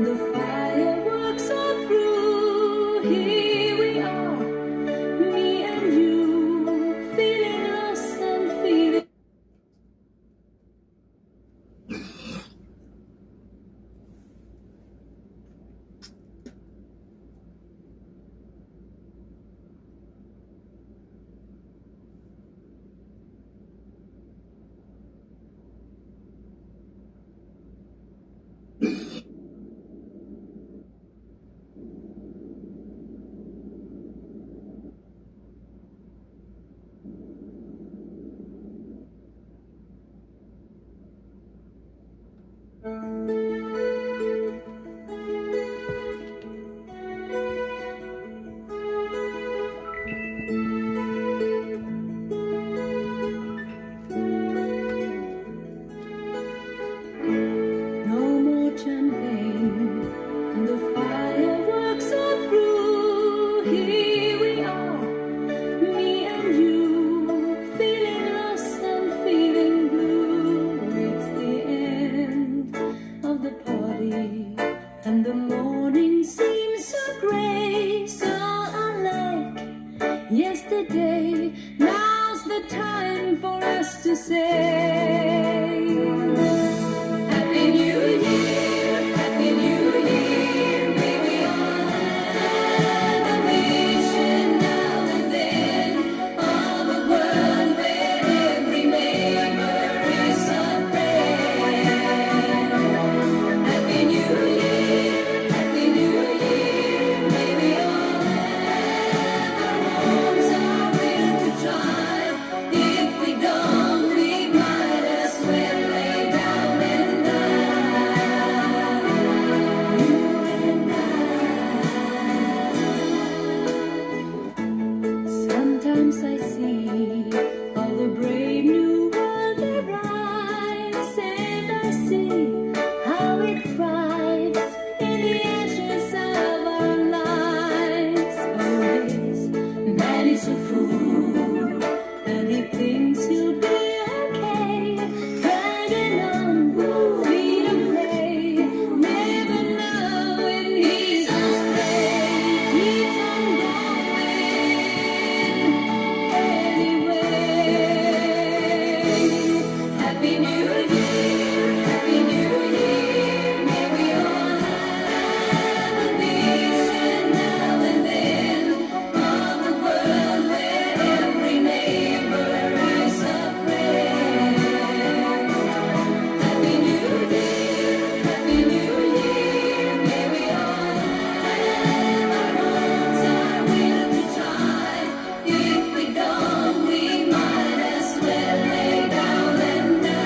the fireworks are through. Here we are, me and you, feeling lost and feeling. No more champagne, and the fireworks are through. Here we are, me and you, feeling lost and feeling blue. It's the end of the party, and the morning seems so gray, so unlike yesterday. Now's the time for us to say Happy New Year, Happy New Year. May we all have a vision now and then of a world where every neighbor is a friend. Happy New Year, Happy New Year. May we all have our homes, our will to try. If we don't, we might as well lay down and die. You and I. Sometimes I see all the brave new world arrives, and I see how it thrives in the ashes of our lives. Oh, this man is a fool, and he thinks he'll be okay, dragging on, feet of clay, never knowing he's astray. Keeps on going anyway. Happy New Year, Happy New Year. May we all have a vision now and then of a world where every neighbor is a friend. Happy New Year, Happy New Year. May we all have our homes, our will to try. If we don't, we might as well lay down and die.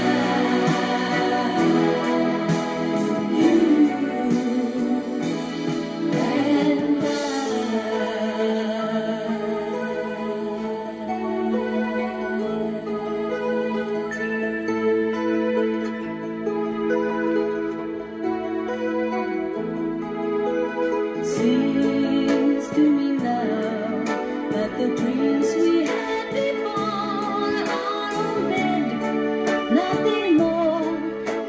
Seems to me now that the dreams we had before are all dead, nothing more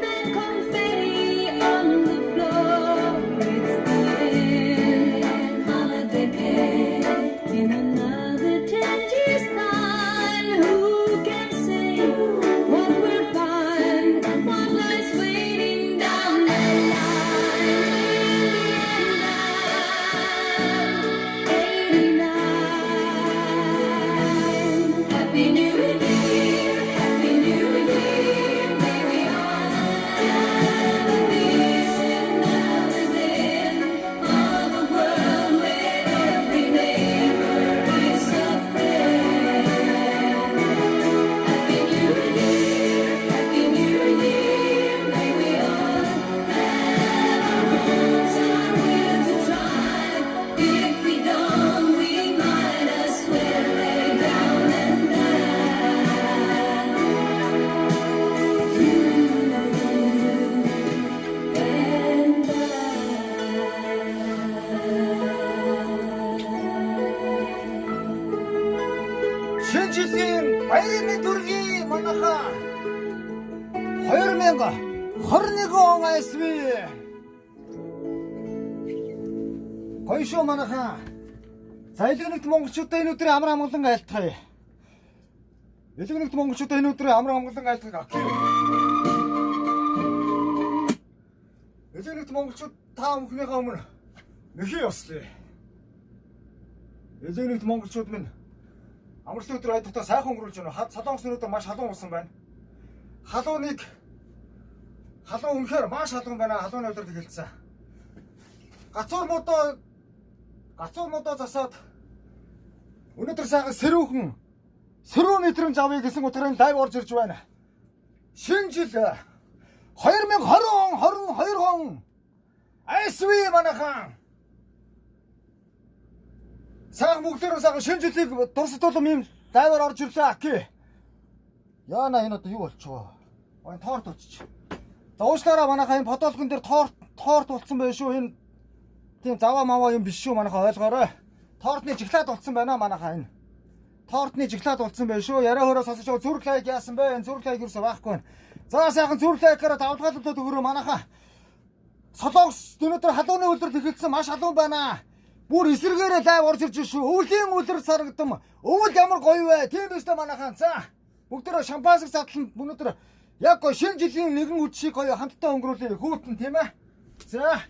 than confetti on the floor. It's the end of a decade. In another 10 years' time, who can say what we'll find, what lies waiting down the line? Happy New Year, Happy New Year. May we all have a vision now and then of a world where every neighbor is a friend. Happy New Year, Happy New Year. May we all have our homes, our will to try. If we don't, we might as well lay down and die. Шинжлэлийн баярын төргийн манайхаа 2021 он айсвэ Гоё шүү манайхаа. За элэгнэгт монголчуудаа энэ өдрийн амар амгалан айлтгая. Элэгнэгт монголчуудаа энэ өдрийн амар амгалан айлтгая. Элэгнэгт монголчууд та бүхнийхээ өмнө нэхий ёслоо. Элэгнэгт монголчууд минь амралтын өдөр айдахтаа сайхан өнгөрүүлж байна. Солонгос өнөөдөр маш халуун болсон байна. Халуун үнэхээр маш халуун байна. Халууны өдөр тэгэлцсэн. Гацуур модоо засаад өнөөдөр сайхан сэрүүн мэдрэмж авъя гэсэн утгаараа лайв орж ирж байна. Шинэ жил 2022 он SV манайхан сайхан бүгдээрээ сайхан шинэ жилийг дурсатуулам юм лайваар орж ирлээ аки. Яана энэ одоо юу болчихоо? Ой торт болчих. За уушлаараа манайхаа энэ подолгон дээр торт болцсон байх шүү. Энэ тийм заваа маваа юм биш шүү манайхаа ойлгоорой. Тортны жиглаад болцсон байна манайхаа энэ. Тортны жиглаад болцсон байх шүү. Яриа хөрөө сонсож зүрх лайк яасан бэ? Энэ зүрх лайк юусаа байхгүй байна. За сайхан зүрх лайкаараа давтгалуулаад өгөрөө манайхаа. Солонгос өнөөдөр халууны үлрэл тэгэлцсэн маш халуун байна. Бүр эсрэгээрээ лайв орж ирж шүү. Өвлийн үлрэл сарагдам. Өвөл ямар гоё вэ? Тийм биз дээ манайхаа. За бүгдөө шампансаг задлан өнөөдөр яг гоё шинэ жилийн нэгэн үдшийг гоё хамтдаа өнгөрүүлээ. Хүүтэн тийм ээ. За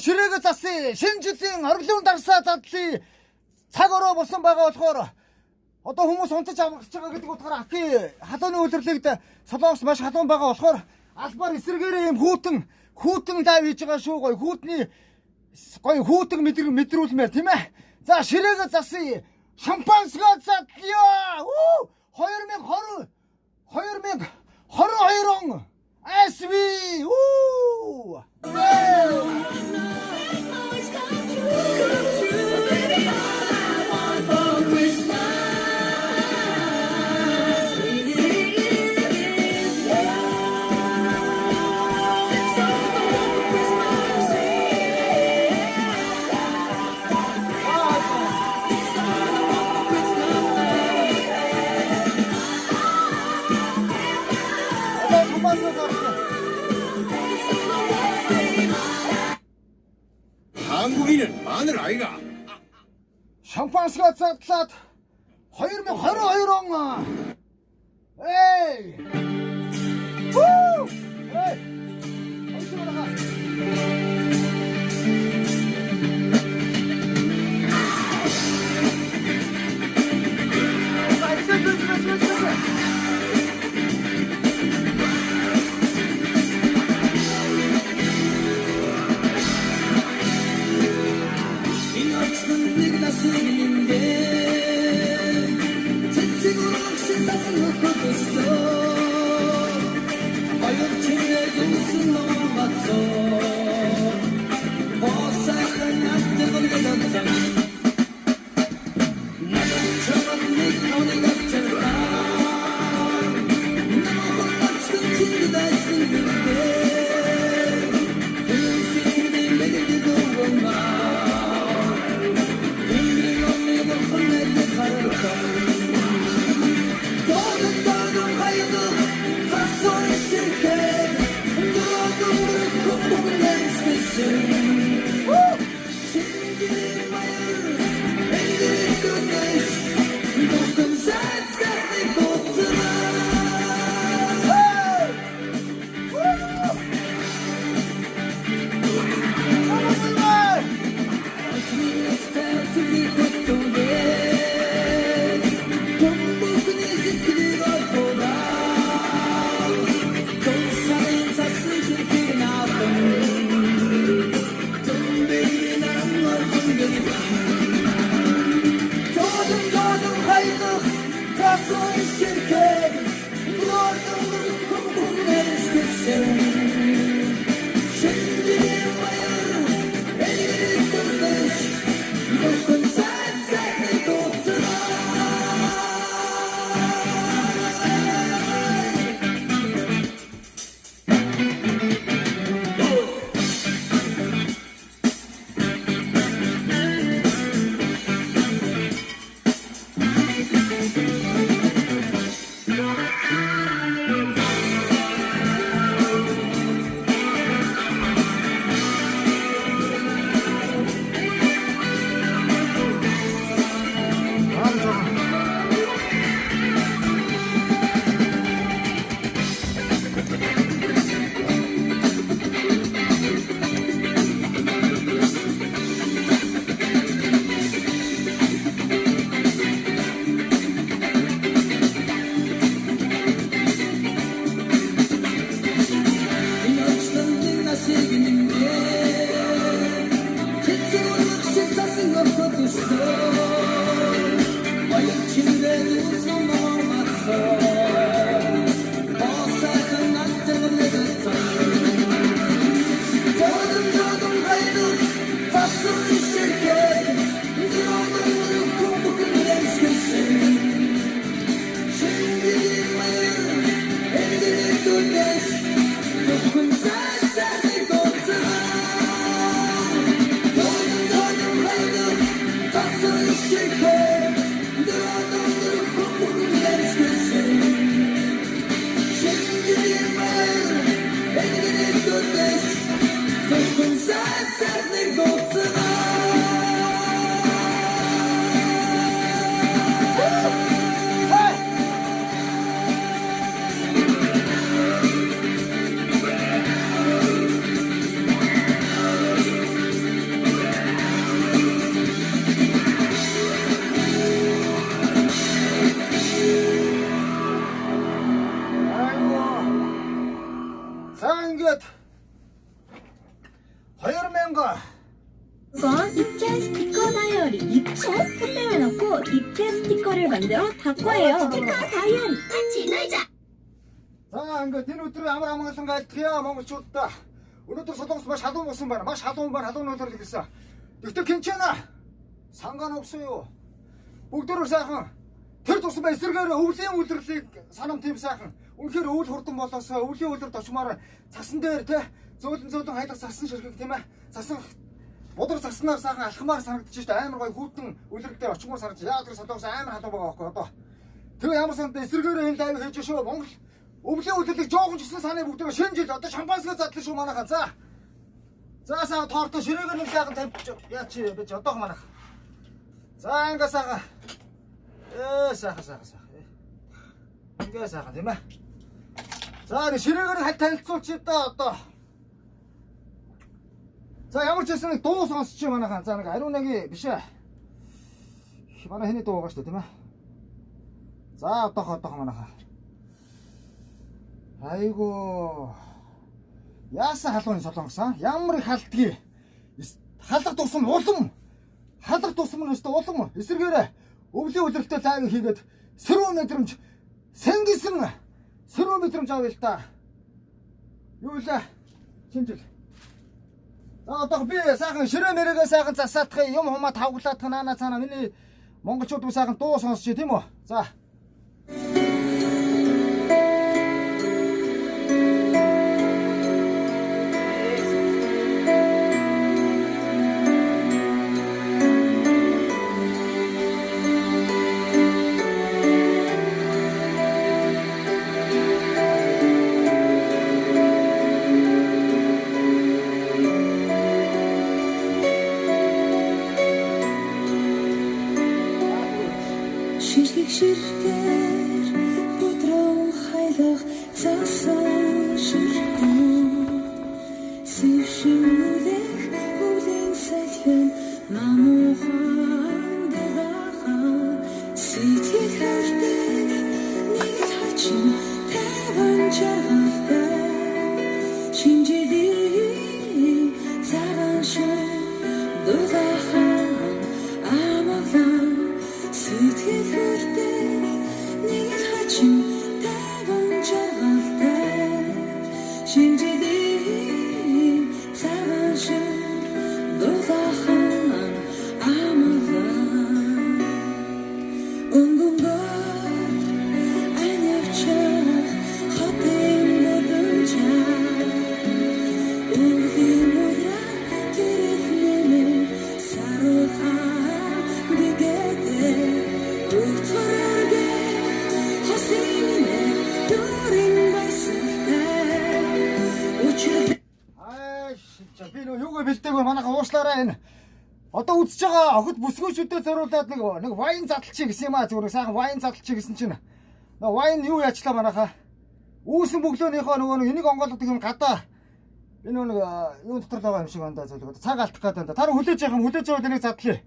ширээгээ засъя. Шинэ жилийн орлон дарсаа задлаа. Цаг өрөө болсон байгаа болохоор одоо хүмүүс унтаж амгаж байгаа гэдэг утгаараа аки халууны үлрэлэгд Солонгос маш халуун байгаа болохоор албаар эсрэгээрээ юм хүүтэн лайв хийж байгаа шүү. Гоё хүүтний гоё хүүтэн мэдрүүлмээр тийм ээ. За ширээгээ засъя. Шампансгаа задлаа. 2022 он SV Come true, baby. 한국인은 마늘 아이가. 샴푸스가 쌌쌌 2022원 에이 후 에이 어디서 나가 İnaçtan bir nasıl elinde Tetsik olmak tasını kokusu Ayıp çevre dursun olmakso O sakın yaptı gılgıdattan Nasıl çalanlık onu götürden Namı açtın şimdi dersin günde Gülün seni belirdi doğumlar Doğdum hayırlı Fason şirket Doğdum kumbum gençmişsin Şimdi bayır Elleri güneş Dokun sen seni doktora 입체 스티커 다이어리. 입체? 택배해놓고 입체 스티커를 만들어 다 거예요. 스티커 다이어리. 같이 놀자. 자, 이거 니누들이 아무나 생각 티야 먹을 줬다. 오늘도 소동수만 샤도 무슨 말이야? 막 샤도만 하도 놀더라 되겠어. 이때 괜찮아. 상관없어요. 목도를 사항. 들도수만 있을거를 울때 울들 사람 팀 사항. 울케를 울 hortum болоосоо үлийн үлрд очмоор цасан дээр те зөөлөн хайдаг цасан ширхэг тийм ээ цасан бодөр цаснаар сайхан алхмаар санагдчих шүү дээ амар гой хүүтэн үлрдээр очмоор санагдчих яа тэр содоос амар хатуу байгаа байхгүй одоо тэр ямар санд эсэргээр энэ дайв хийж шүү Монгол өвлийн үлрдийг жоохон ч гэсэн санаа бүгд шинэ жил одоо шампансгаа задлаа шүү манайхаа за За саа торто ширээгээр нэг сайхан тавьчих. Яа чи бич одоох манах. За ингээ сайхан. Сайхан. Ингээ сайхан тийм ээ. За нэг ширээгээр хальт танилцуулчих да одоо. За ямар ч байсан нэг дуу сонсчих манайхаа. За нэг Ариунагийн биш ээ. Манай хэний дуу байгаа шүү дээ тийм ээ. За одоох манайхаа. Айгуу. Яасан халууны солонгосон? Ямар их халдгийг. Халах тусам улам. Халах тусам нь өстө улам. Эсэргээрээ өвлийн үлрэлттэй лайв хийгээд сэрүү мэдрэмж сэнгисэн сэрүү мэдрэмж авъя л та. Юу вэ? Чинжил. За одоо би сайхан ширээ мэрээгээ сайхан засаадах юм хумаа тавглаадах наана цаана миний монголчууд сайхан дуу сонсчих тийм үү? За. Ширхэг бүдрөө хайлах цасан ширхгүү Сэвшүүлэх үлийн сайхан намуухан дэвахан Сэтгэл хайртай нэг хачин таван жаргалтай Шинжидий цагаан шин дулахан амаглан Сэтгэл хайртай нэг хачин таван жаргалтай Шинжидий цагаан шин дулахан амаглан Өнгөнгөр анявчах хотын модончаа Үгийн модя тэрэгнэмэ сарухан бигэдэ Утварге хосине дөрин байстай Учир За би нөө юугаа бэлдээгүй манайха уушлаараа энэ. Одоо үзэж байгаа охид бүсгүйчүүдэд зориулаад нэг вайн задлчих гэсэн юм аа зүгээр сайхан вайн задлчих гэсэн чинь. Нөгөө вайн юу яачлаа манайха. Үүсэн бөглөөнийхөө нөгөө энийг онгойлгодог юм гадаа. Энэ нэг юу дотор л байгаа юм шиг байна зөвлөгөө. Цаг алдах гэдэг байна. Та хүлээж явах юм хүлээж аваад энийг задлаа.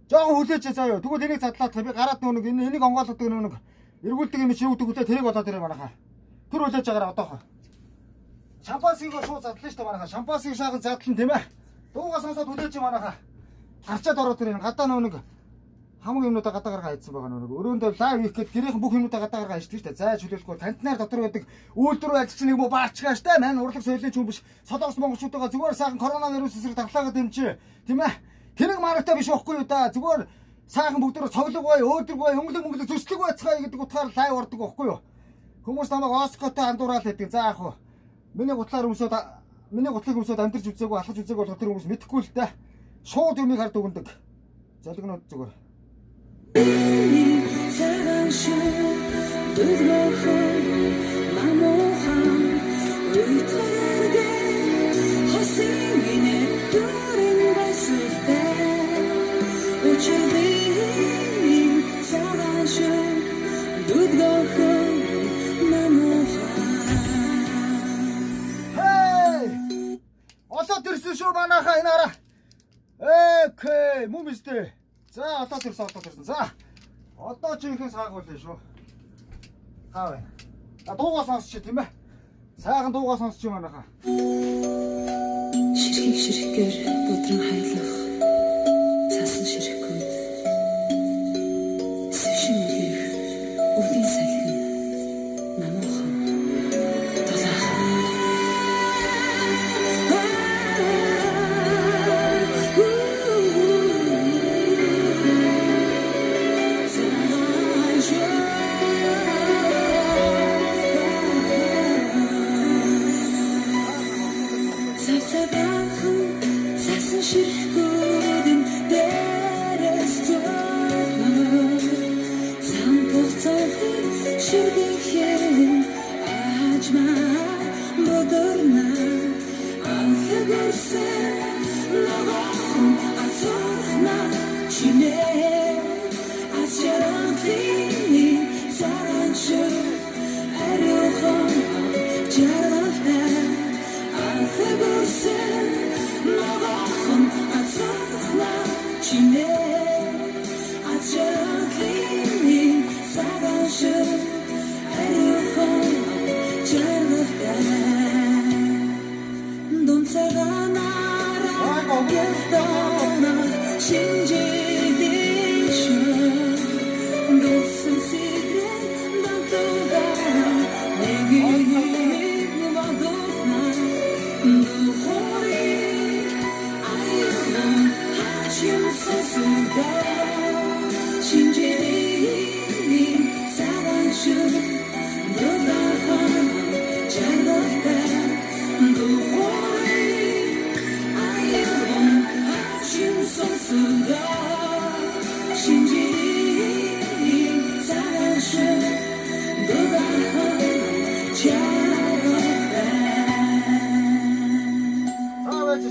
Жохон хүлээж заяа. Тэгвэл энийг задлаад би гараад нөгөө энийг онгойлгодог нэг эргүүлдэг юм чи юу гэдэг үү тэрийг болоод ирээ манайха. Тэр хүлээж байгаараа одоохоо. Шампансыг шууд задлаа шүү дээ манайха. Шампансыг шаахан задлан тийм ээ. Дуугаа сонсоод хүлээж манайха. Гарчаад ороод ирэн гадаа нэг хамаг юмнуудаа гадаа гаргаа хайдсан байгаа нэг өрөөндөө лайв хийх гээд гэрийнхэн бүх юмнуудаа гадаа гаргаа хайждаг шүү дээ. Зай чөлөөлөхгүй кантинаар дотор байдаг үйлдвэр ажилчин нэг муу баачгааш тэ мань урлаг соёлын хүн биш. Солонгос монголчуудаа зүгээр сайхан коронавирус эсрэг дархлаагаад дэмжээ. Тийм ээ. Тэрэг маргатай биш байхгүй юу да. Зүгээр сайхан бүгдөө цоглог бай, өөдрөг бай, өнгөлөг зүслэг байцгаа гэдэг утгаар лайв ордог байхгүй юу. Хүмүүс намайг Оскотой андуураад байдаг. За яах вэ? Миний гутлаар өмсөд амдирч үзээгүй, алхаж үзээгүй бол тэр хүмүүс мэдэхгүй л дээ. Шууд юмыг хард өгөндөг. Залгнууд зүгээр. цагаан шин дөрөөхөн мамуухан Утварге хосине дөрин байстай Учирдий цагаан шин дөрөөхөн Олоод ирсэн шүү манайхаа энэ хараа. Окей, мөн биз дээ. За олоод ирсэн. За. Одоо чи ихэнх саагуулна шүү. Хаа вэ? Дуугаа сонсчих тийм ээ. Сайхан дуугаа сонсчих манайхаа. Ширхгээр бүдрэн хайлах цасан ширхгүүд Сэвшүүлэх үлийн сайхан намуухан дулаахан Цасан ширхгүүдэн дээрээс зовлоо Цампуцахын ширгэхэн ажмаа модорна Анхэ хөвгөрсөн ногоон асуухна чинээ асяранхины саранчу ариухон жаргалтай хөвгөрсөн ногоон асуухна чинээ асяранхины саранчу ариухон жаргалтай Don't say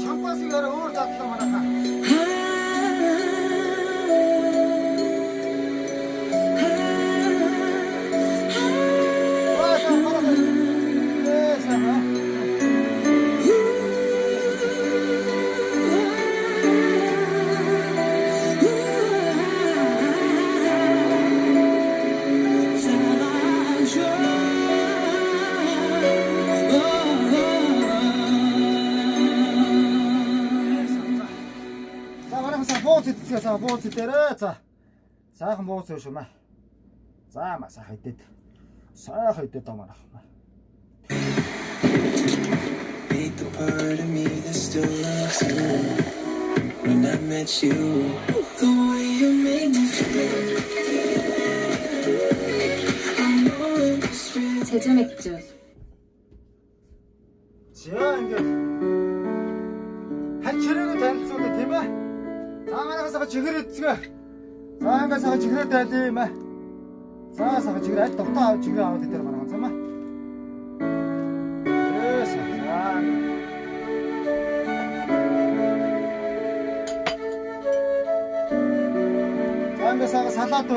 샴푸하시기를 오늘 잡히다 말아가. За бууц дээрээ за сайхан бууц шүү мэ. За маа сайхан идэд амарах. Beat the part of me that still loves you. When I met you, the way you made me feel. I know it's real. 제주 맥주. 지야 이게 한치르고 댄스인데 대박. 사가서 지그릇 지가. 사가서 지그릇 대지 마. 사가서 지그릇 똑딱 지그 아웃 되더라 말아 잠깐만. 그래서 사가서 살라도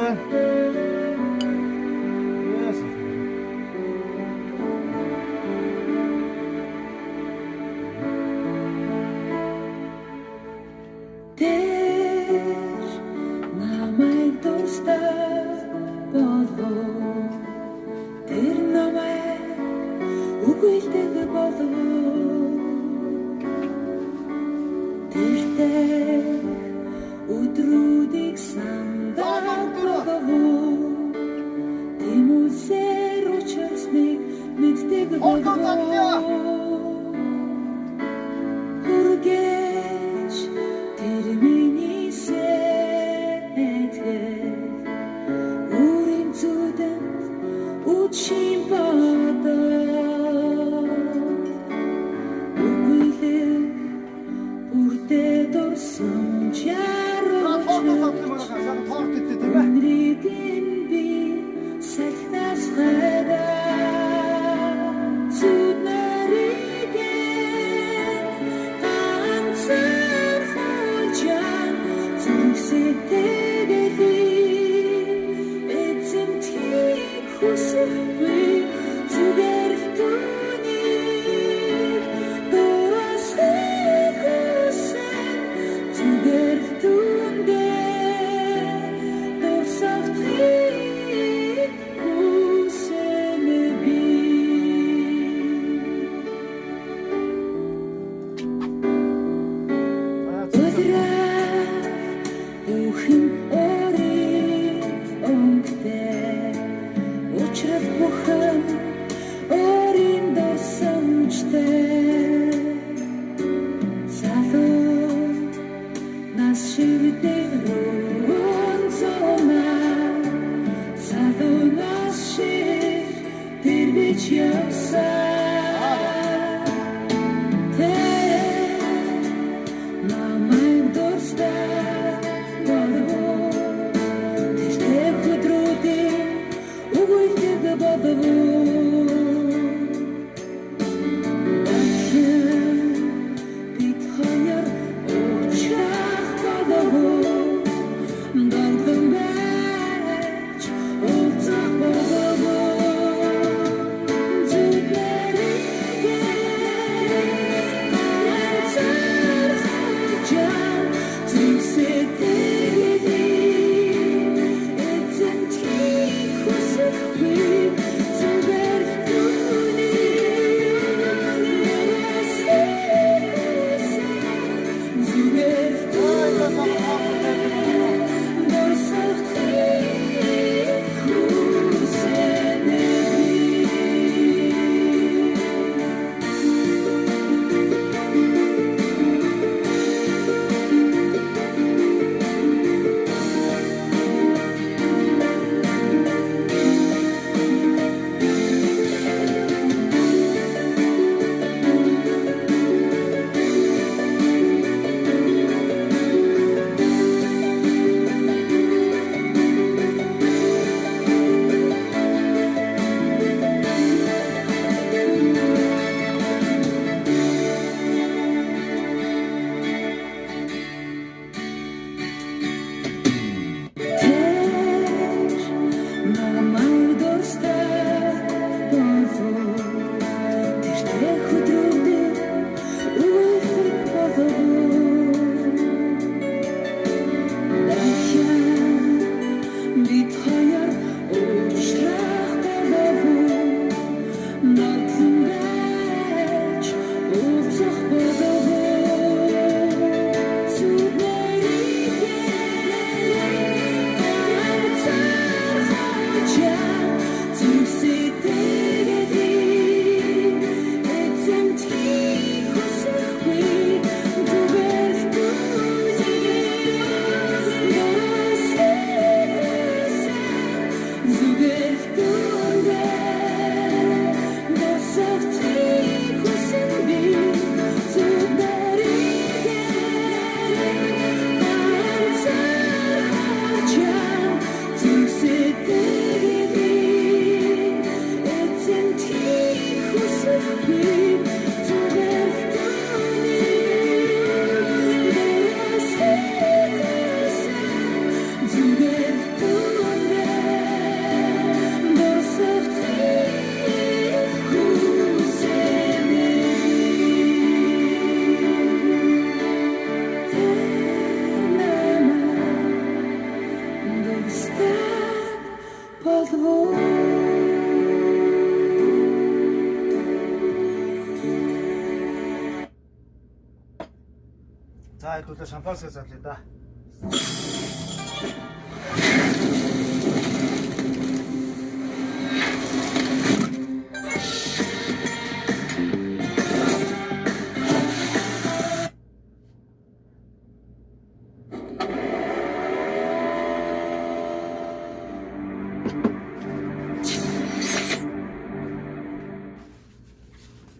та хэдүүлээ шампанское залъя да.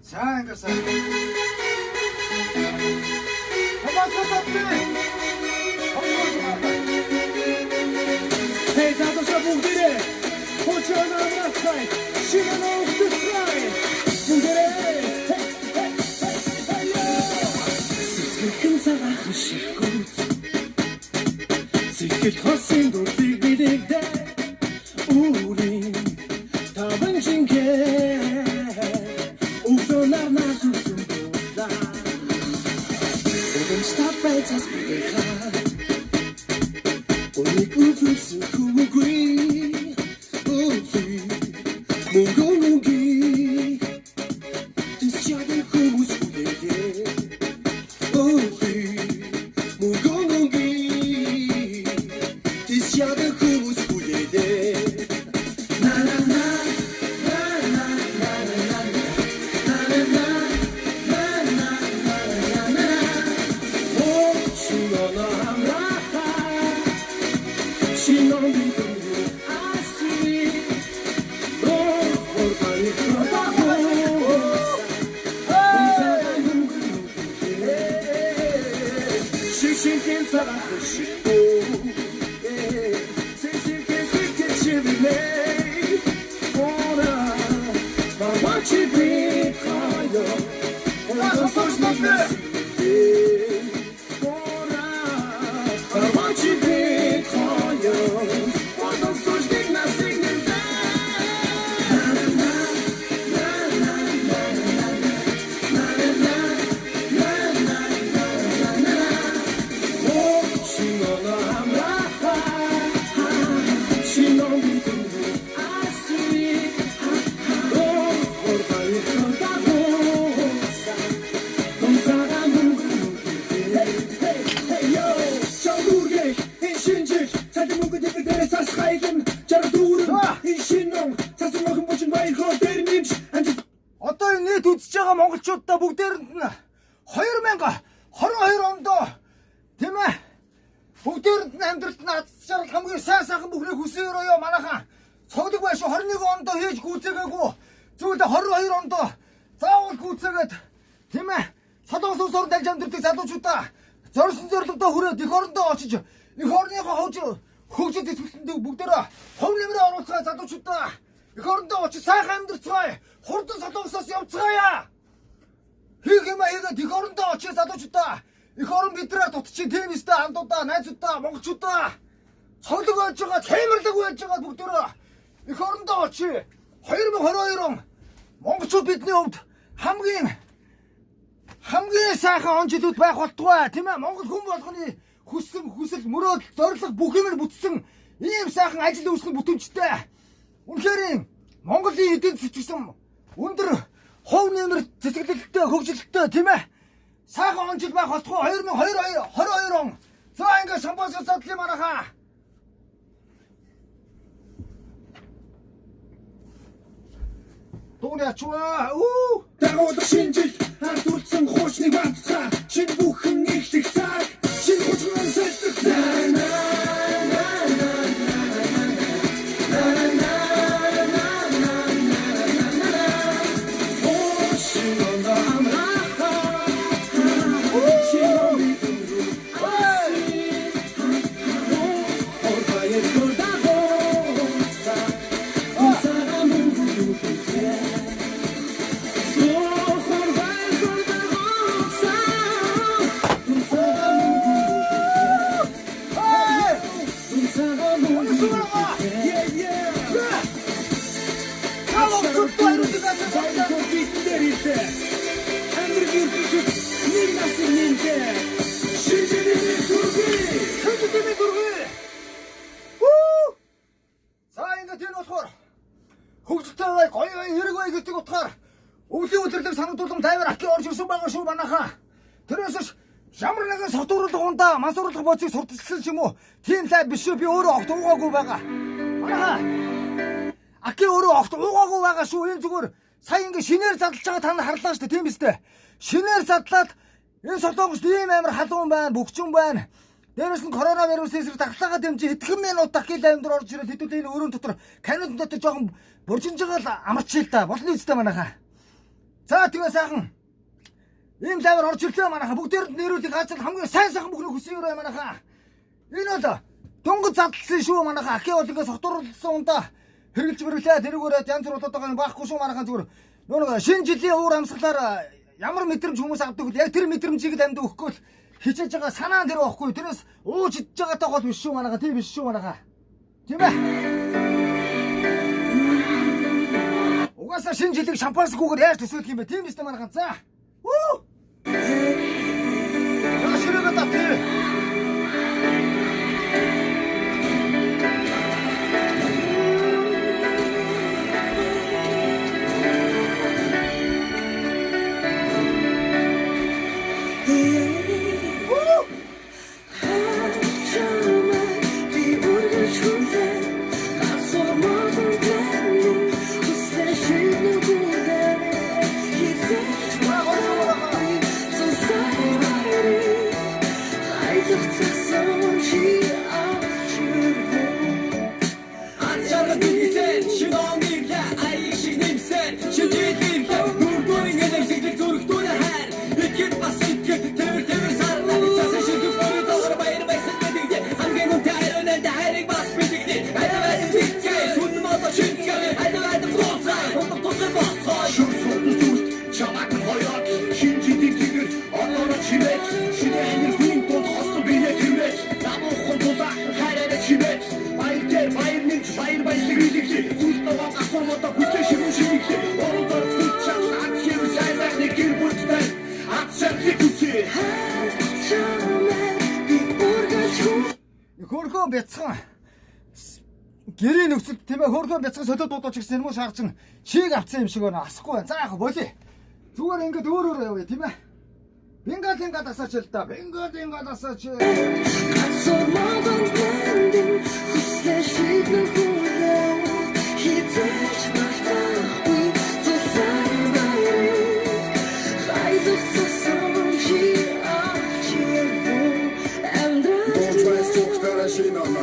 За ингэсэн. Hey, задушаа бүгдээрээ хочоон амрацгай шинэнөө өгдөцгай бүгдээрээ сэтгэн цагаах шиггүүт сэтгэл хосын дурдыг бидэгдэ үрийн таван жингээ өгдөнар насусын дуудлаа Don't stop right as we get Only good fruits who agree. Mungo mungi. This children who was waiting. Mungo mungi. This children who was waiting. Na na na. Na na na na na. Na na na. Na na na na na. Oh, Shimona Amraha. She don't be the I see. Oh, organic She can tell her she can chili lay. But what she bring fire? Oh, so much But what she bring fire? Oh, so singing Одоо энэ нийт үзэж байгаа монголчуудаа бүгдээрэнд нь 2022 онд тийм ээ бүгдээрэнд нь амьдралд нь аз жаргал хамгийн сайн сайхан бүхнийг хүсээрөө ёо манайхан цоглог байш 21 онд хийж гүйцээгээгүй зүйлээ 22 онд заавал гүйцээгээд тийм ээ солонгос улс орнд аль амьдардаг залуучуудаа зорьсон зорилгодоо хүрээд эх орондоо очиж эх орныхоо хөгжил төсвөлтөнд бүгдээрээ хувь нэмрээ оруулцгаа залуучуудаа эх орондоо очиж сайхан амьдарцгаая хурдан солонгосоос явцгаая хийх юм хийгээд эх орондоо очиж залуучуудаа эх орон бидрээр дутчих тийм өстэй андуудаа найзуудаа монголчуудаа цоглог байж байгаа хэмэрлэг байж байгаа бүгдээрээ эх орондоо очиж 2022 он монголчууд бидний хувьд хамгийн сайхан он жилүүд байх болтугай тийм ээ монгол хүн болгоны хүсэл мөрөөдөл зорилго бүх юмэр бүтсэн ийм сайхан ажил үйлс нь бүтэмжтэй үнэхээр Монголын эдийн засгийн өндөр хувь нэмэр цэцгэлэлттэй хөгжилттэй тийм ээ сайхан он жил байх болтугай 2022 он за ингээ шампанское задлаа манайхаа Тууны ачваа уу Дагуулах шинжил хартуулсан хуучныг баттгаа шинэ бүхэн ихлэх цаг шинэ хуучрын сэлтэх хөгжөлтэй гоё хэрэг бай гэдэг утгаар өвлийн өдрлөг санагдуулан тайвар ахлын орж ирсэн байгаа шүү манайхаа. Тэрээс Ямар нэгэн сотуурлах ундаа мансуурлах боцыг сурталчилсан ч юм уу? Тийм лай биш үү? Би өөрөө огт уугаагүй байгаа. Манайхаа Аки өөрөө огт уугаагүй байгаа шүү. Энэ зүгээр сая ингэ шинээр задлж байгаа та нар харлаа шүү дээ. Тийм биз дээ. Шинээр задлаад энэ солонгост ийм амар халуун байна, бөхчүн байна. Дээрээс нь коронавирусын эсрэг тахлагаа дэмжиж хэдхэн минут дахил аймдар орж ирээд хэдүүд энэ өрөөнд дотор канон дотор жоохон буржинж байгаа л амарч ил да. Болно үстэй манайхаа. За тэгээ сайхан. Ийм лайвар орж ирлээ манайхаа. Бүгдээрд нэрүүлэх хацал хамгийн сайн сайхан бүхний хүсэн өрөө манайхаа. Энэ бол дунгад задлсан шүү манайхаа. Аки бол ингээ сотуурлсан ундаа хэрглэж мэрэглээ. Тэрүүгээрээ янз бүр болоод байгаа юм байхгүй шүү манайхаа зүгээр. Нөгөө шинэ жилийн уур амьсгалаар ямар мэдрэмж хүмүүс авдаг вэ? Яг тэр мэдрэмжийг л амьд өгөхгүй л хичээж байгаа санаа тэр байхгүй. Тэрээс ууж идж байгаатай гол биш шүү манайхаа. Тийм биш шүү манайхаа. Тийм ээ. Угаасаа шинэ жилийг шампансгүйгээр яаж төсөөлөх юм бэ? Тийм биш үү манайхаа. За. Уу! Яшрага тати. Хөргөө бяцхан гэрээ нөхцөл тийм ээ хөргөө бяцхан солиод дуудаач гэсэн юм уу шаарчин чийг авцсан юм шиг байна асахгүй байна. За яг болий. Зүгээр ингээд өөр явъя тийм ээ. Бингаад асаач л да. Бингаад асаач.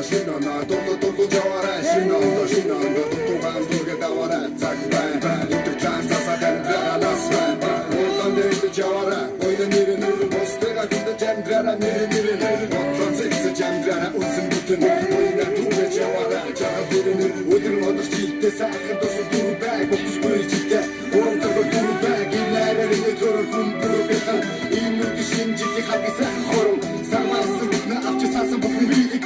Шинана тото жавара шинана тутуган дуга давара цагбай тутуган засадан дараласвай олдандэ жавара ойда нэрэн бостега күндэ жамдрара нэрэн ботлонсэкс жамдрара үзэн бүтэн ойда дуга жавара жаварын өдөр модос жилдэ сайхан тос дурбай бохтус бүлжилдэ оронтог дурбай гинарэр өдөр күндүр бэхэн имнүг шинжики хагисан хором самасан бүхнэ авч сасан бүхнэ бийг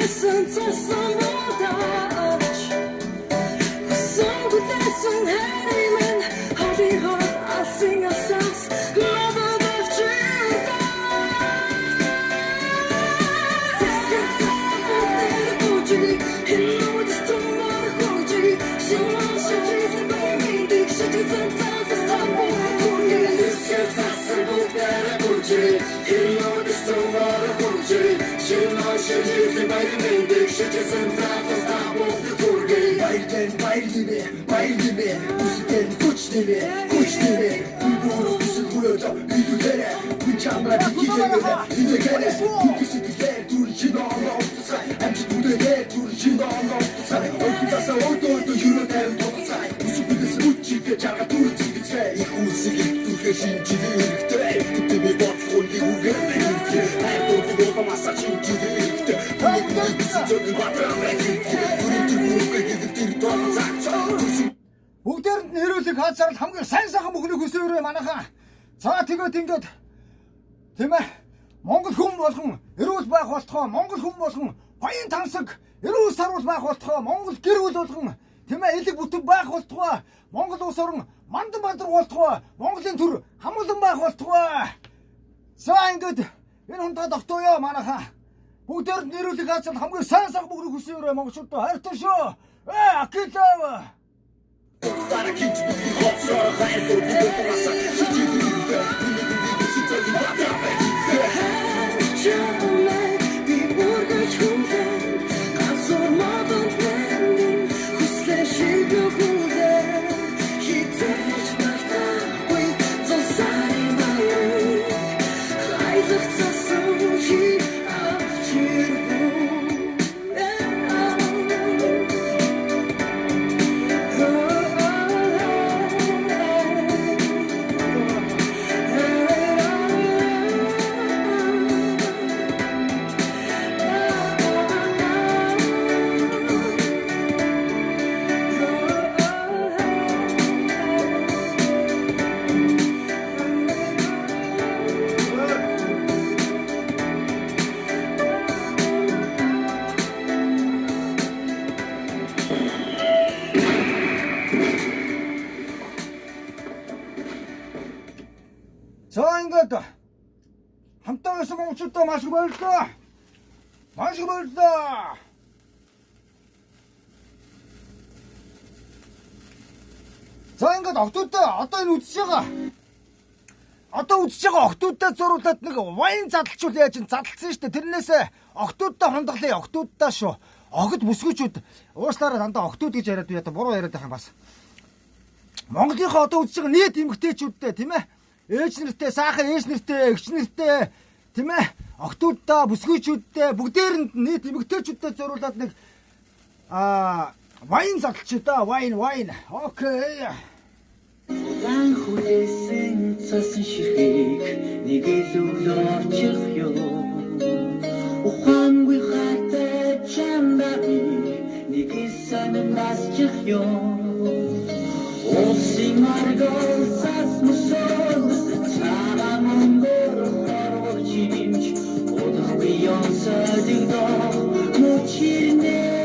Listen to some more touch. Song with listen, hey man, how the heart I sing a song. Love of the truth. Sister, Ojuli, hello, this tomorrow, Ojuli. She wants to treat the baby, she doesn't have to stop me. Sister, Ojuli, hello, this tomorrow, Ojuli. She wants to treat the baby. Bayır gibi, müzikten kuş gibi, Uyguğunu kusu kuruyordu, büyülere, Mükemmel bir gidemede, İndegere, Kukisi diker, dur içinde anlattı say, Hemci dudeler, dur içinde anlattı say, Orkudasa ordoydu, yürüten tolsa, Kusu kudası uççike, çarga dur çiğitse, İkusi git, dur şincili ırkte, Tıpte bir batkon, İhugerne ırkte, Her doğru olmazsa şincili ırkte, Kuyukları bizi çökü batıran ve ırkte, Бүгдээр нь нэрүүлэх хаацаар хамгийн сайн сайхан бүхний хүсээрээ манайхаа. За тэгээд ингээд Тийм ээ. Монгол хүн болгон эрүүл байх болтгоо Монгол хүн болгон баян тансаг эрүүл сарвал байх болтгоо Монгол гэр бүл болгон тийм ээ элэг бүтэн байх болтгоо Монгол улс орон мандан бандар болтгоо Монголын төр хамглан байх болтгоо. За ингээд энэ хүнтэй тогтооё манайхаа. Бүгдээр нэрүүлэх хацад хамгийн сайн цаг бүгд хүсээрээ монголчуудаа хайртай шүү. Акилав. За ингээд хамтаа байсан монголчуудаа маш их баярлалаа. Маш их баярлалаа. За ингээд октоудаа одоо энэ үзэж байгаа. Одоо үзэж байгаа октоудаа зуруулаад нэг вайн задлчул яаж задлсан шүү дээ. Тэрнээсээ октоудаа хондлоо. Октоудаа шүү. Огт бүсгүүчүүд уушлаараа дандаа октод гэж яриад би одоо буруу яриад байх юм бас. Монголынхоо одоо үзэж байгаа нийт эмгтээчүүдтэй тийм ээ. Ээж нэртэй, саахан ээж нэртэй, эгч нэртэй тийм ээ. Октоддоо бүсгүүчүүдтэй бүгдээрэнд нийт эмгтээчүүдтэй зориулаад нэг вайн задлч да, вайн. Окей. Лан хүлээсэн цасан ширхэг нэг илүү орчих ёо. Ухаангүй хатай чамдаби нэг сан насчих ёо. Улсын маргал цас мусол цаана монгол хорвол чимч одохгүй ёсадаг доо мочине.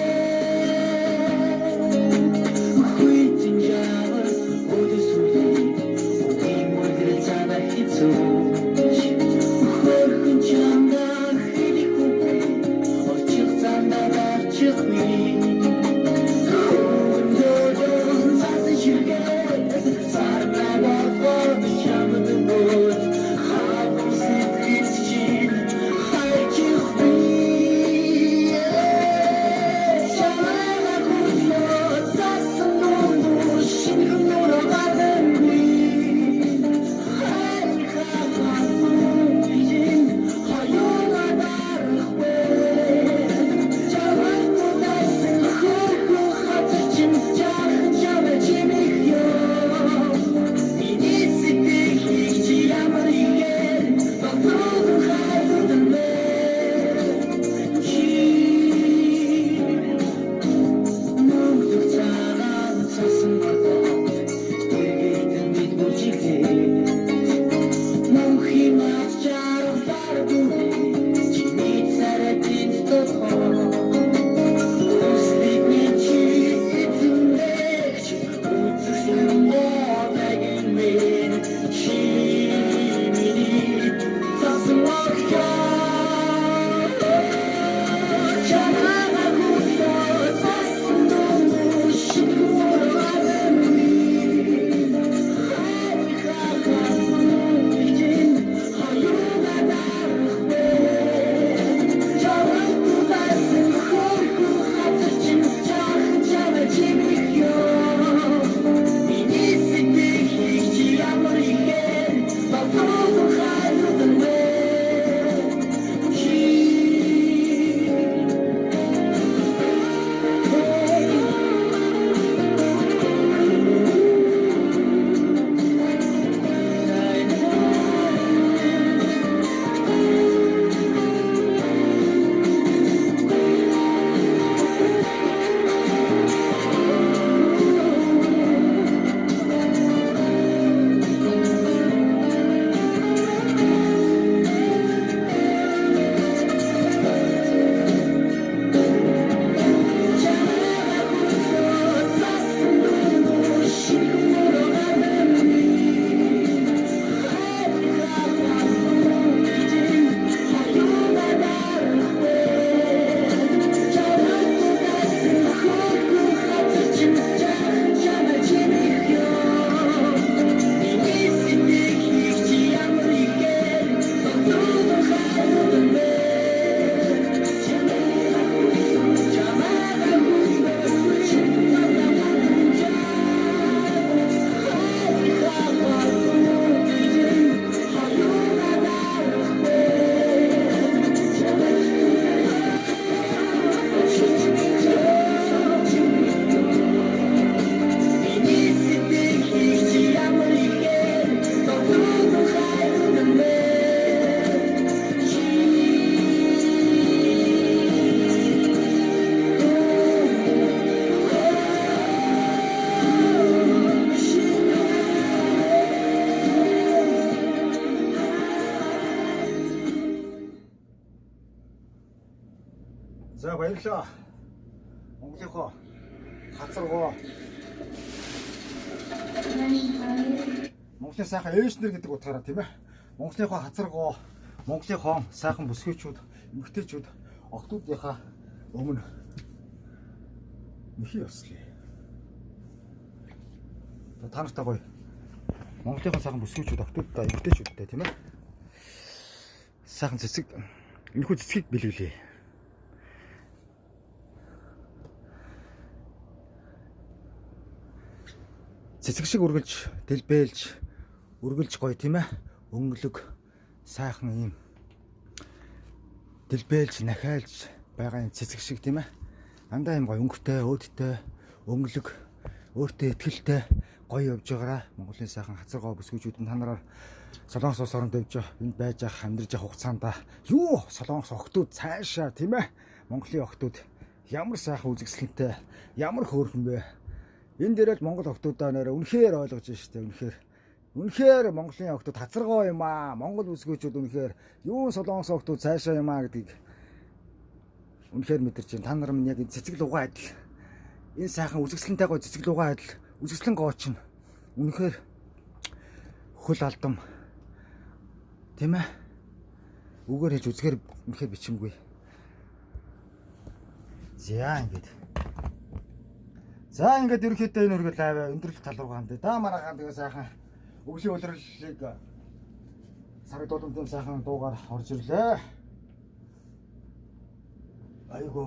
За баярлалаа. Монголынхоо хацаргоо. Монголын сайхан ээжнэр гэдэг утгаараа тийм ээ. Монголынхоо хацаргоо, Монголынхоо сайхан бүсгүйчүүд, эмэгтэйчүүд октоудынхаа өмнө нэхий ёслоо. Та нартай гоё. Монголынхоо сайхан бүсгүйчүүд, октоудтай эмэгтэйчүүдтэй тийм ээ. Сайхан цэцэг энэхүү цэцгийг бэлгэлээ. Цэцэг шиг үргэлж, дэлбэлж, үргэлж гоё тийм ээ. Өнгөлөг, сайхан юм. Дэлбэлж, нахайлж байгаа юм цэцэг шиг тийм ээ. Андаа юм гоё өнгөтэй, өөдтэй, өнгөлөг, өөртөө ихтгэлтэй гоё явж байгаараа Монголын сайхан хацаргоо бүсгүйчүүд нь та нараар Солонгос улс оронд явж энд байж ах амьдарч ах хугацаанд юу Солонгос охтууд цаашаа тийм ээ. Монголын охтууд ямар сайхан үзэсгэлэнтэй, ямар хөөрхөн бэ. Энэ дээр л Монгол охтуудаа нэрээ үнэхээр ойлгож штэ. Үнэхээр Монголын охтууд хацаргоо юм аа. Монгол бүсгүйчүүд үнэхээр юу Солонгос охтууд цаашаа юм аа гэдгийг үнэхээр мэдэрч байна. Та нар минь яг энэ цэцэг лугаа адил. Энэ сайхан үзэсгэлэнтэй гоо цэцэг лугаа адил. Үзэсгэлэн гооч нь үнэхээр хөл алдам. Тийм ээ. Үгээр хийж үзгээр үнэхээр бичимгүй. За ингээд ерөнхийдөө энэ үргэлж лайв өндөрлөх тал руу гандаа. Да манайхаа тэгээ сайхан өвлийн улирлыг сард боломжтой сайхан дуугаар орж ирлээ. Айгоо.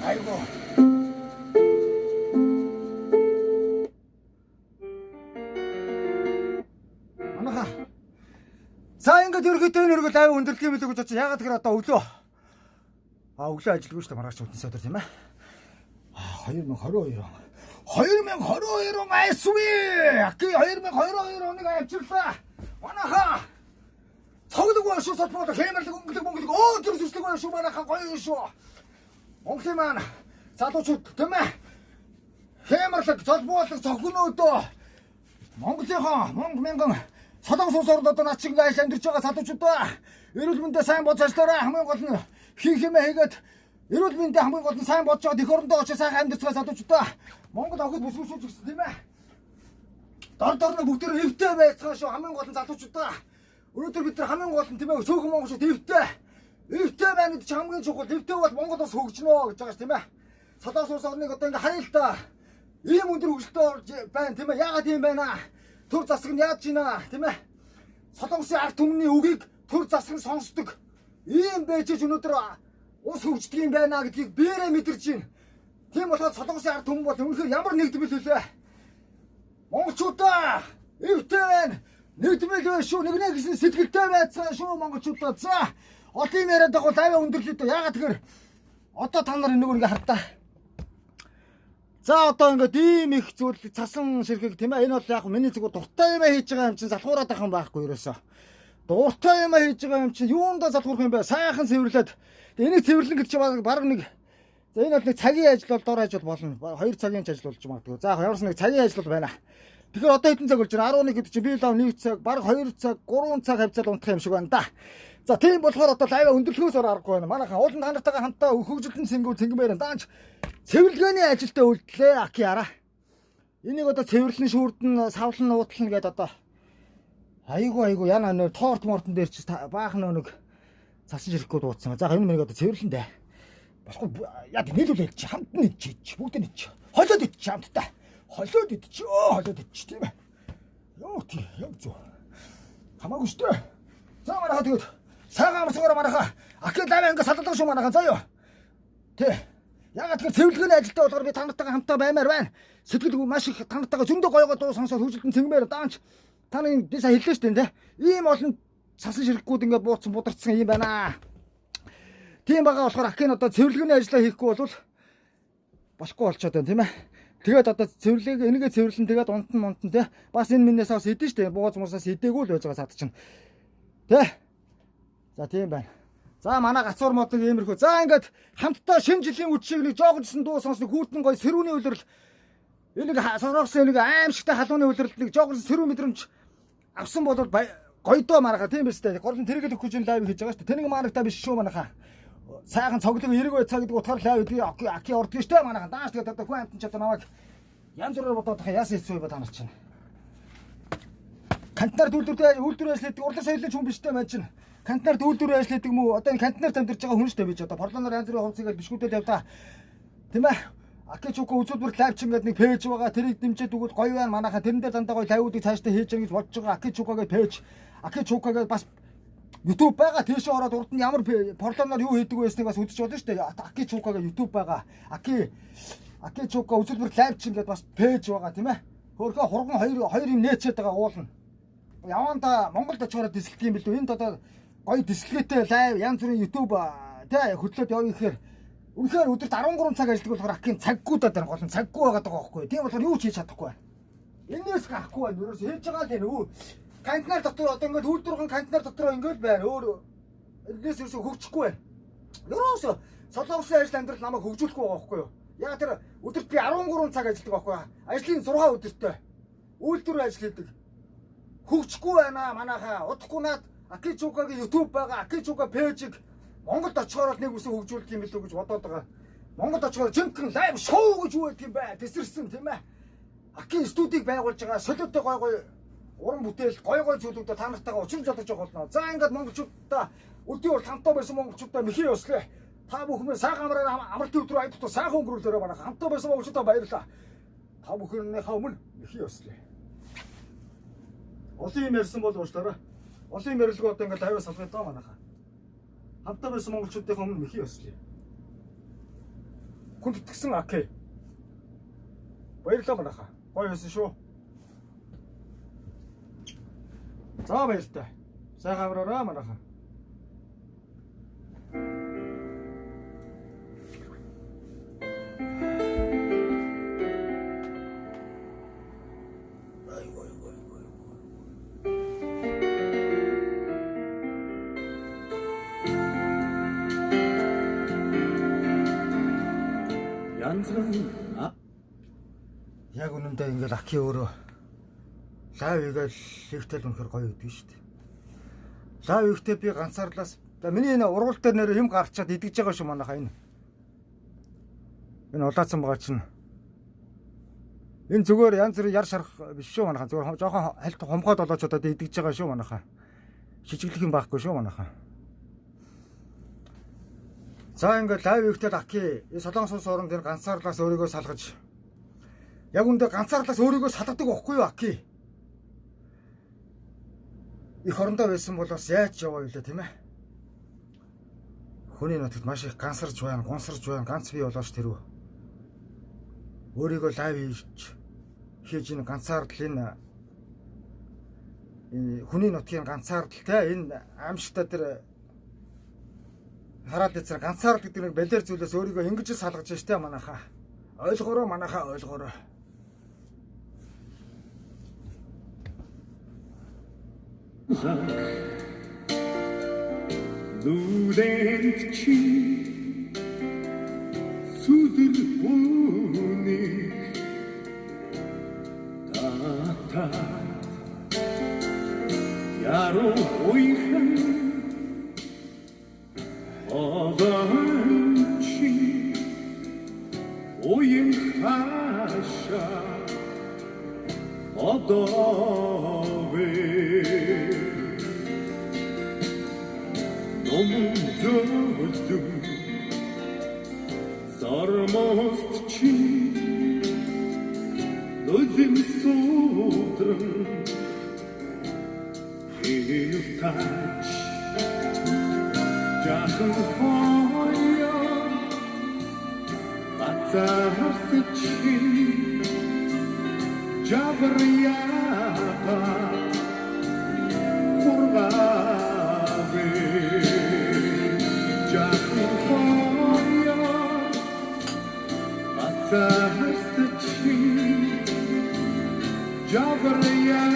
아이고. 아나가. 자, 인가 이렇게 때는 이렇게 다 온들 때문에 되고 좋지. 야가 어떻게 났다 오죠? 아, 혹시 알지도 싶다 말하지 못했어, 들지마. 아, 허일면 걸어이러. 허일면 걸어이러, 마이 수비! 그 허일면 걸어이러, 내가 앱칠사. 와나가. 서기도 고야, 쇼, 서포도, 개말 뜨고, 그때 몽기고, 어디로 수스 고야, 쇼, 마나가, 거의 쇼. 몽기만, 사도추, 듣마. 개말 뜨고, 서포도, 서구노 또. 몽기지하, 몽기맹강. 사당소서로 또 나치고 가야 샌드위치가 사도추다. 이러면 사인 못 찾더라. 한번 같은 휘힘에 해가 이러면 한번 같은 사인 못 찾아. 그럼도 어째 샌드위치가 사도추다. 뭔가 나그 무슨 소리 쓰지마. 따르따르는 목대로 입대에 서쇼 한번 같은 사도추다. 우리들 밑에 한명 같은 팀에 소금 먹어서 입대만 장면 좋고 입대가 뭔가 더 속지노 저가 팀에 사다소서 언니 같은 거 하일다. 이 문들 우시다 반 팀에 야가 팀에나 돌자스근 야지나 팀에 사동스 악동니 우기 돌자스근 성수득 이 배치 주노더라 오수우치긴 배나기 뒤 비례 밑들진 팀에서 사동스 악동 같은 그 야물 нэг드비 들때 뭔가 좋다 입대는 нэг드비 쇼 내가 무슨 새끼 때문에 쇼 뭔가 좋다 자 어떻게 내렸다고 다음에 온들지 또 야가 그걸 어떤 단어를 있는 거니까 harta. За одоо ингээд ийм их зүйл цасан ширхэг тийм ээ энэ бол яг миний зүгээр дуртай юм хийж байгаа юм чинь залхуураад байгаа юм байхгүй ерөөсөө. Дуртай юм хийж байгаа юм чинь юундаа залхуурах юм бэ? Сайхан цэвэрлээд энийг цэвэрлэн гэж баг нэг за энэ бол нэг цагийн ажил бол дор ажил болно. 2 цагийн ажил болж магадгүй. За ямарс нэг цагийн ажил байна. Тэгэхээр одоо хэдэн цаг болж байна? 11 гэдэг чинь би лав 1 цаг, баг 2 цаг, 3 цаг хавцаад унтах юм шиг байна да. За тийм болохоор одоо лайв өндөрлөхөөс аргагүй байна. Манайхан уулын танартайгаа хамтаа хөгжилтэн цэнгэмээр даанч цэвэрлэгээний ажилдаа үлдлээ аки ара. Энийг одоо цэвэрлэн шүүрдэн савлан нуутлна гэдээ одоо айгу яна нөө торт мортон дээр чи баахан нэг цасан ширэхгүй дуудсан. За энэ мэг одоо цэвэрлэн дээ. Болохгүй яа нийлүүлээд чи хамт нь чи бүгд нь чи. Холиод ич хамтдаа. Холиод ич тийм ээ. Йоо тий яг зөв. Хамаагүй шүү дээ. За манайха тэгээд сайхан амсгаараа манайха аки лайв ингээ салдаг шүү манайха заяа. Тий. Ягаад тэгэхээр цэвэрлэгээний ажилдаа болохоор би танартайгаа хамтаа баймаар байна. Сэтгэл маш их танартайгаа зөндөө гоё дуу сонсоод хөгжилтэн цэнгмээр даанч таны дэса хэллээ шүү дээ. Ийм олон цасан ширхгүүд ингээ бууцсан бударцсан юм байна. Тийм байгаа болохоор акин одоо цэвэрлэгээний ажлаа хийхгүй бол болохгүй болчиход байна тийм ээ. Тэгээд одоо цэвэрлэгээ энийгээ цэвэрлэн тэгээд унтан тий. Бас энэ минээс бас идэв шүү дээ. Бууз мусаас идээгүй л байж байгаа сад чинь. Тий. За тийм байна. За манай гацуур мод нэг иймэрхүү. За ингээд хамтдаа шинэ жилийн үдшийг нэг жоогдсон дуу сонсно хүүтэн гоё сэрүүний үйлрэл энийг сонорхсон нэг аимшигтай халууны үйлрэл нэг жоогдсон сэрүү мэдрэмж авсан бол гоё доо манайха тийм биз дээ. Горлон тэргээд өгөх гэж лайв хийж байгаа шүү дээ. Тэнийг манайхтаа биш шүү манайха. Сайхан цоглог эрэг бай цаг гэдэг утгаар лайв хийдэг аки ордог шүү дээ манайха. Дааш тэгээд одоо хүн амтан ч одоо намайг янз бүрээр бодоод яас хийсэн юм ба танарч чинь. Кантнаар үйлдвэр ажилладаг урлаг соёлын хүн биш дээ маань чинь. Кантнаар үйлдвэр ажилладаг юм уу? Одоо энэ кантнаар амьдарч байгаа хүн шүү дээ би ч одоо Порлоноор янз бүрийн хувцсыг бишгүүдэл явдаа. Тийм ээ. Акичуко үзүүлбэр лайв чин гэдэг нэг пэйж байгаа. Тэрийг дэмжиж өгвөл гоё байна. Манайха тэрэн дээр дандаа гоё лайвуудыг цаашдаа хийж байгаа гэж бодож байгаа. Акичуко гэдэг пэйж. Акичуко гэдэг бас YouTube байгаа. Тийш ороод урд нь ямар Порлоноор юу хийдэг байсныг бас үзэж болно шүү дээ. Акичуко гэдэг YouTube байгаа. Акичуко үзүүлбэр лайв чин гэдэг бас пэйж байгаа тийм ээ. Хөөхөө хурган хоёр юм нээчээд байгаа уулна. Яванда Монголд очихоор дисэлдэг юм билүү. Энд одоо гоё дисэлгээтэй лайв янз бүрийн YouTube тий хөтлөөд явъя гэхээр үнэхээр өдөрт 13 цаг ажилладаг болохоор акийн цаггуудад байна. Гол нь цаггүй байгаа даа байхгүй. Тийм болохоор юу ч хийж чадахгүй байна. Энээс гарахгүй байна. Өөрөөс хийж байгаа л энэ үү. Кантнаар дотор одоо ингээд үйлдвэрхэн кантнаар дотор ингээд байна. Өөр энээс ерөөсө хөгжихгүй байна. Ерөөсө солонгосын ажил амьдрал намайг хөгжүүлэхгүй байгаа байхгүй юу. Яг тэр өдөрт би 13 цаг ажилладаг байхгүй. Ажлын 6 өдөртөө үйлдвэр ажил хийдэг. Хөгжихгүй байна манайхаа. Удахгүй наад Акичукагийн YouTube байгаа. Акичука пэйжийг Монголд очихоор нэг үсэг хөгжүүлэх юм билүү гэж бодоод байгаа. Монголд очихоор жинхэнэ лайв шоу гэж юу гэдэг юм бэ? Тэсэрсэн тийм ээ. Аки студийг байгуулж байгаа. Солиотой гой уран бүтээл гой зүйлүүдэд та нартайгаа учрж чадаж байгаа болно. За ингээд монголчуудаа өдний урт хамтаа байсан монголчуудаа мэхий өслөө. Та бүхэн сайхан амралтын өдрөө айдтуу сайхан өнгөрүүлээрэй манайха. Хамтаа байсан монголчуудаа баярлалаа. Та бүхнийхээ өмнө мэхий өслөө. Олон юм ярьсан бол уучлаарай. Олон юм ярилгүй одоо ингээд лайваа салгая даа манайха. Хамтаа байсан монголчуудын өмнө мэхий өслөө. хүнд итгэсэн Аки. Баярлалаа манайхаа. Гоё байсан шүү. За баяртай. Сайхан авраарай манайхаа. Яг үнэндээ ингээд Аки өөрөө лайв игээл лифтэл үнэхэр гоё өгдөг шүү дээ. Лайв ихтэй би ганцаарлаас миний энэ ургуул дээр нэр юм гарчаад идэж байгаа шүү манайхаа энэ. Энэ улаацсан байгаа чинь. Энэ зүгээр янз бүрийн яр шарах биш шүү манайхаа. Зүгээр жоохон хальт хумгаад болооч удаад идэж байгаа шүү манайхаа. Шижиглэх юм байхгүй шүү манайхаа. За ингээд лайв ихтэй Аки Солонгос улс оронд энэ ганцаарлаас өөрийгөө салгаж яг үндэ ганцаарлаас өөрийгөө салгадаг байхгүй юу Аки? Их орондоо байсан бол бас яаж яваа юу тийм ээ? Хүний нутагт маш их гансарж байна, гонсорж байна, ганц бий болооч тэрв. Өөрийгөө лайв хийж энэ ганцаардлын хүний нутгийн ганцаардалтай энэ аимшигтай тэр хараад эцэр ганцаард гэдэг нэг балер зүйлээс өөрийгөө ингэж салгаж штэ манайхаа. Ойлгоорой манайхаа ойлгоорой. Нүдэнд чи сүдэр хүнийг тата яруу уйхан одан чи уйн хаша одове Номдодум сармост чи нодим судрам илтач жахан хоя атарт чи жабрияка хурга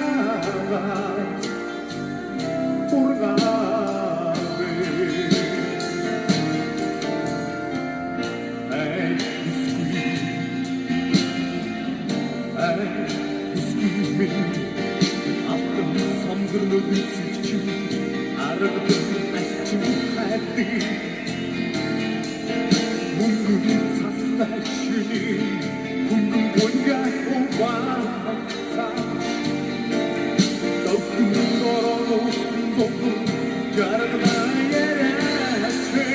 Jabriyavat Furgabe Ay iskimi Aklım samgırlı bir sifçim Aradım aşçım haydi Mungun sastaşını Mungun boyga kovaksa Tavkının oranosun topu Yarına yereçe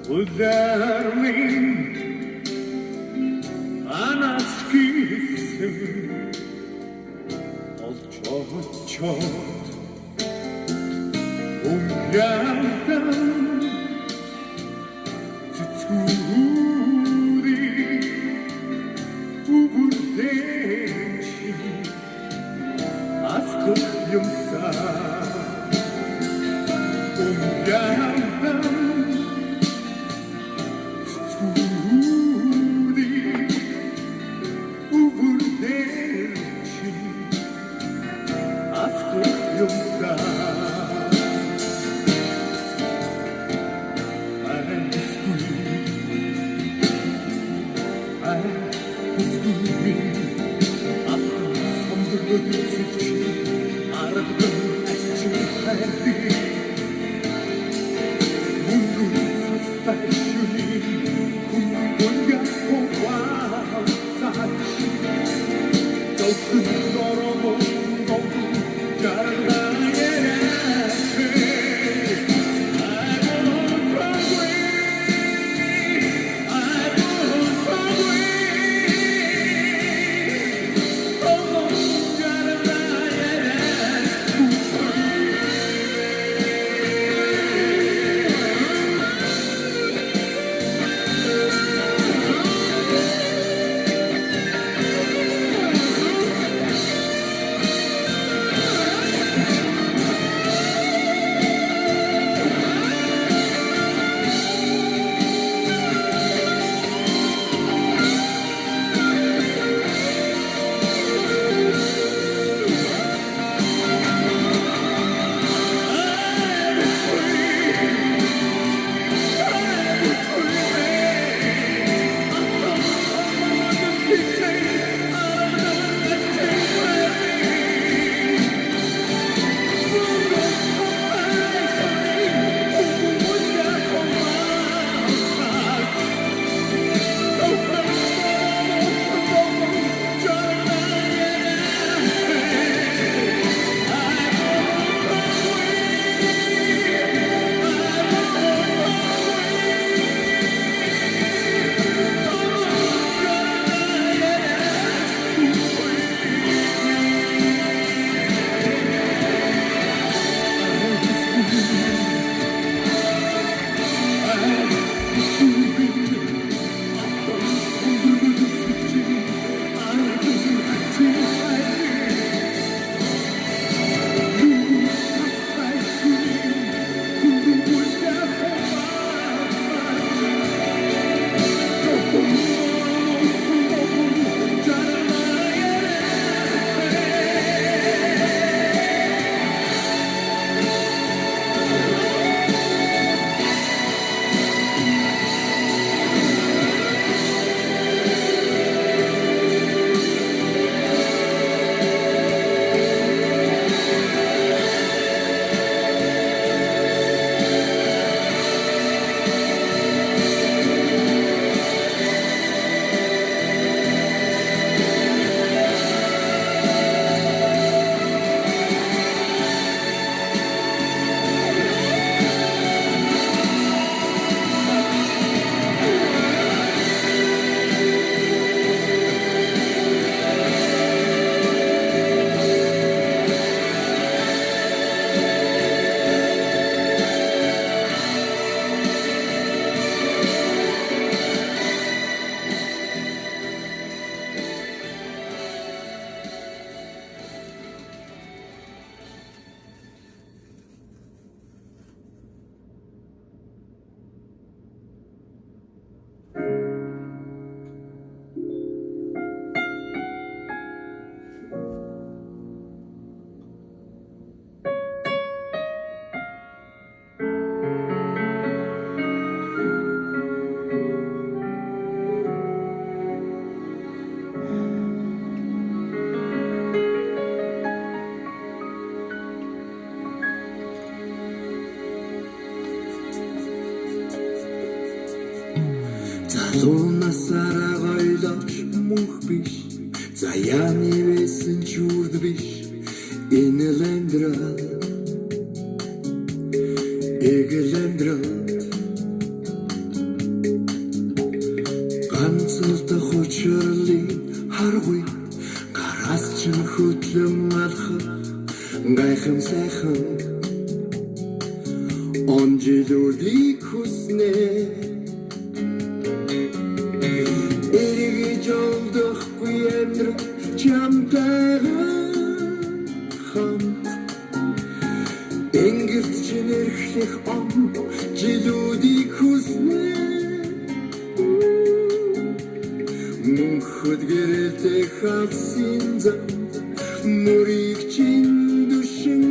Udarmin anaskisim olçot umyandan tuturi ubudenci askık yumsa umyandan Yarına yere Залуунаас арай гойлооч мөнх биш. Заяаны байсан чүрд биш. Энэ л амьдрал. Эгэл амьдрал. Ганцлдах учрлын харгүй. Гараас ч хөтлөн алхах. Гайхам сайхан. Онжилуудыг хүснэ. Эргэж олдохгүй амьдрал чамтайгаа хамт. Энгэрт чинэрхлэх он жилүүдийг хүснэ. Мөнхөд гэрэлтэй хавсын замд мөрийг чин дүшин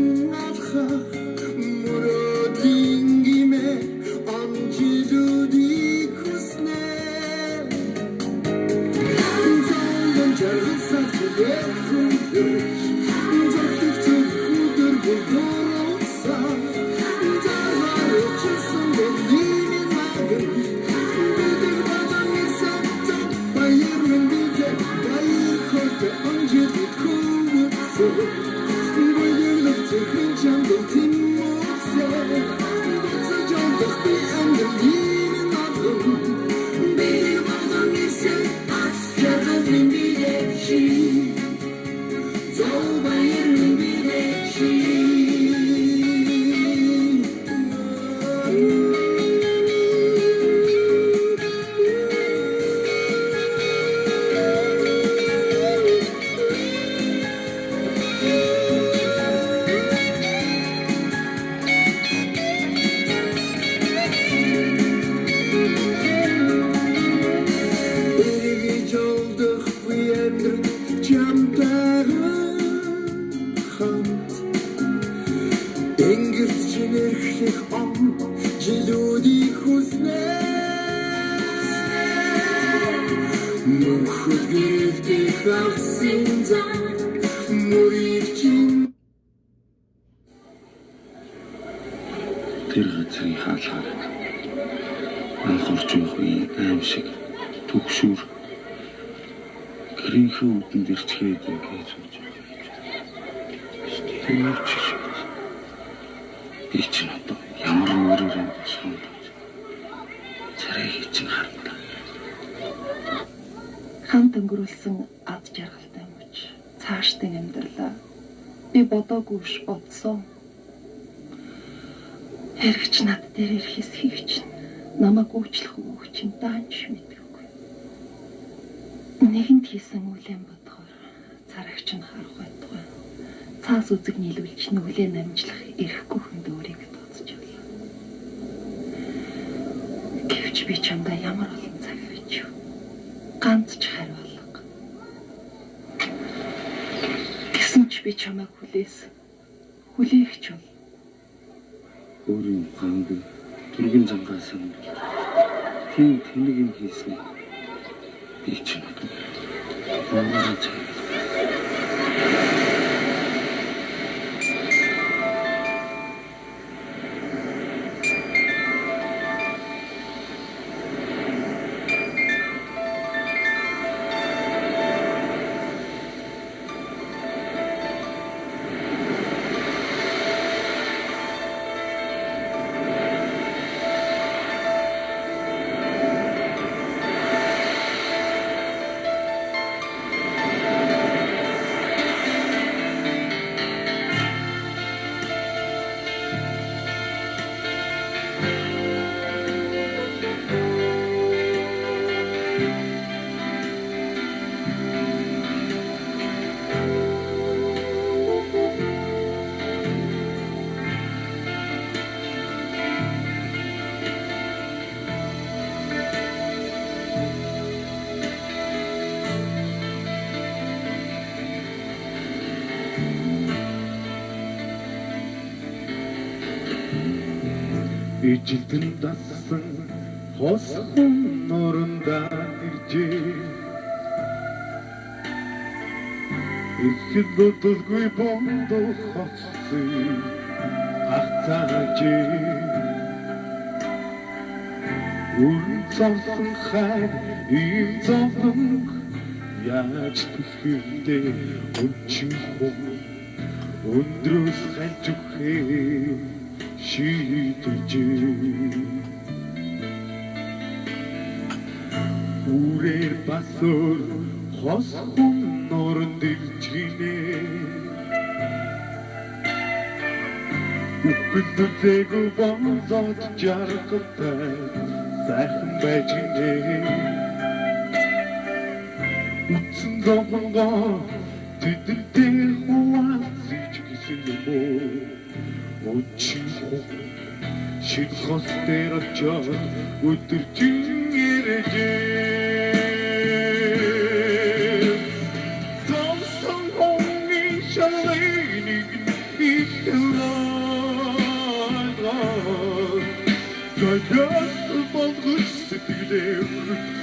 алхах. Мөрөдлийн гимэ он жилүүдийг хүснэ. Золон жаргал сарчилээ хүндэж. Зогтөг цог хүдэр бүгдөрөөсаа. Дарвар чисэн бэлдийн маган. Бидэг бадан исэн цог баяр мен бидэ. Баяр хорты он жилүүд хүвэсэ. Баярлах цэгэн чамдал тиммөсэ. Бацаа жандах би ангелийн маган. Бидэг бадан исэн ац жаргал мен бидэ ши. Зол баяр мен бидэ ши. Эргэж олдохгүй амьдрал чамтайгаа хамт. Энгэрт чинэрхлэх он жилүүдийг хүснэ. Мөнхөд гэрэлтэй хавсын замд мөрийг чин. Тэр газрын хаалгаар анх орж явах үеийн аим шиг түгшүүр гэрийнхээ үдэнд ирчгээд ингэж сууж байгаа. Тэр чиш. Би ч одоо ямар мөрөөр юм босгоно. Царайг чинь харна. Хамт өнгөрүүлсэн ад жаргалтай мөч цаашдын амьдралаа би бодоогүй ш бодсон. Хэрэгч над дээр ирэхээс хийвч намайг уучлах үг чинь даанч мэдээгүй. Нэгэнд хийсэн үлэн бодохоор царайч нь харах байтугай. Цаас үзэг нийлүүлж нүглээ намжлах эрэхгүй хүнд өөрийг тооцож байлаа. Гэвч би чамдаа ямар олон цаг авч юу? Ганц ч хариулга. Гэсэн ч би чамайг хүлээх ч бол өөрийн ганд түргэн зангаас нь тийм тэнэг юм хийснэ. Би ч одоо яагаад ч Ижилтэн дасан хосхон нуранда иржээ. Ихэд бодолгүй бондо хоцсон хатаажээ. Өрн зовлон хай ийм зовлон яаж түлхэндээ өнчин хүн өндрөөс хальж өгөхээ шийдвэжээ үрээр басөр хос хүн норон дэрж гинэ Үхэлдэггүй бомзод жаргатай сайхан байж гинэ Утсан зовлонгоо тэдэнтэй хуваалцж гисэн юм уу Өчиг хүн шид хос дээр очоод өдөржин иржээ Зовсон хонгийн шалайныг ихэвлаа Гагас болгож сэтгэлээр